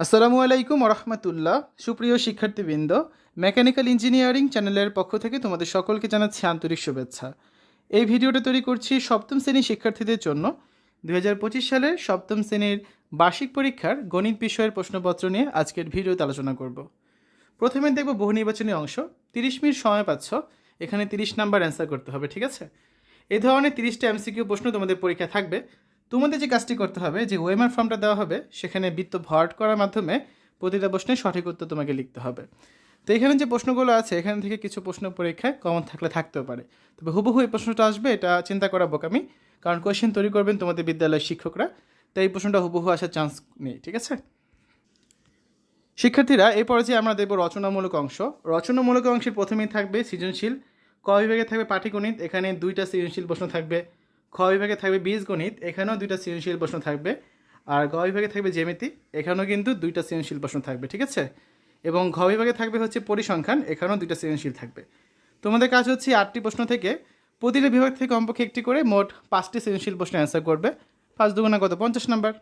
আসসালামু আলাইকুম রহমতুল্লাহ। সুপ্রিয় শিক্ষার্থীবৃন্দ, মেকানিক্যাল ইঞ্জিনিয়ারিং চ্যানেলের পক্ষ থেকে তোমাদের সকলকে জানাচ্ছি আন্তরিক শুভেচ্ছা। এই ভিডিওটা তৈরি করছি সপ্তম শ্রেণীর শিক্ষার্থীদের জন্য। 2025 সালের সপ্তম শ্রেণীর বার্ষিক পরীক্ষার গণিত বিষয়ের প্রশ্নপত্র নিয়ে আজকের ভিডিওতে আলোচনা করব। প্রথমে দেখব বহু নির্বাচনী অংশ। 30 মিনিট সময় পাচ্ছ, এখানে 30 নাম্বার অ্যান্সার করতে হবে, ঠিক আছে? এই ধরনের 30টা এমসিকিউ প্রশ্ন তোমাদের পরীক্ষা থাকবে। তোমাদের যে কাজটি করতে হবে, যে ওএমআর ফর্মটা দেওয়া হবে সেখানে বৃত্ত ভরাট করার মাধ্যমে প্রতিটা প্রশ্নের সঠিক উত্তর তোমাকে লিখতে হবে। তো এখানে যে প্রশ্নগুলো আছে এখান থেকে কিছু প্রশ্ন পরীক্ষায় কমন থাকলে থাকতেও পারে, তবে হুবহু এই প্রশ্নটা আসবে এটা চিন্তা করা বোকামি, কারণ কোয়েশ্চেন তৈরি করবেন তোমাদের বিদ্যালয়ের শিক্ষকরা, তাই এই প্রশ্নটা হুবহু আসার চান্স নেই, ঠিক আছে? শিক্ষার্থীরা, এই পর্যায়ে আমরা দেখব রচনামূলক অংশ। রচনামূলক অংশের প্রথমেই থাকবে সৃজনশীল। ক বিভাগে থাকবে পাটিগণিত, এখানে 2টা সৃজনশীল প্রশ্ন থাকবে। খ বিভাগে থাকবে বীজগণিত, এখানেও 2টা সৃজনশীল প্রশ্ন থাকবে। আর গ বিভাগে থাকবে জ্যামিতি, এখানেও কিন্তু 2টা সৃজনশীল প্রশ্ন থাকবে, ঠিক আছে? এবং ঘ বিভাগে থাকবে হচ্ছে পরিসংখ্যান, এখানেও 2টা সৃজনশীল থাকবে। তোমাদের কাজ হচ্ছে 8টি প্রশ্ন থেকে প্রতিটা বিভাগ থেকে কমপক্ষে একটি করে মোট 5টি সৃজনশীল প্রশ্ন অ্যান্সার করবে। 5 দুগুণা কত? 50 নাম্বার।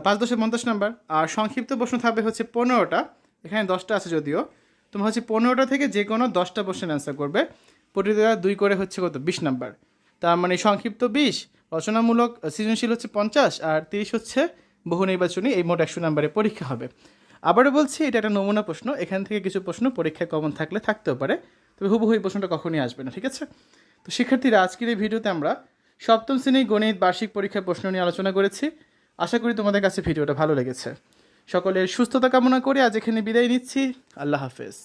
5 10 50 নাম্বার। আর সংক্ষিপ্ত প্রশ্ন থাকবে হচ্ছে 15টা, এখানে 10টা আছে যদিও। তোমরা হচ্ছে 15টা থেকে যে কোনো 10টা প্রশ্নের অ্যান্সার করবে। প্রতিটা 2 করে হচ্ছে কত? 20 নাম্বার। তার মানে সংক্ষিপ্ত 20, রচনামূলক সৃজনশীল হচ্ছে 50, আর 30 হচ্ছে বহু নির্বাচনী। এই মোট 100 নাম্বারের পরীক্ষা হবে। আবারও বলছি, এটা একটা নমুনা প্রশ্ন, এখান থেকে কিছু প্রশ্ন পরীক্ষায় কমন থাকলে থাকতেও পারে, তবে হুবহু এই প্রশ্নটা কখনই আসবে না, ঠিক আছে? তো শিক্ষার্থীরা, আজকের এই ভিডিওতে আমরা সপ্তম শ্রেণীর গণিত বার্ষিক পরীক্ষার প্রশ্ন নিয়ে আলোচনা করেছি। আশা করি তোমাদের কাছে ভিডিওটা ভালো লেগেছে। সকলের সুস্থতা কামনা করে আজ এখানে বিদায় নিচ্ছি। আল্লাহ হাফেজ।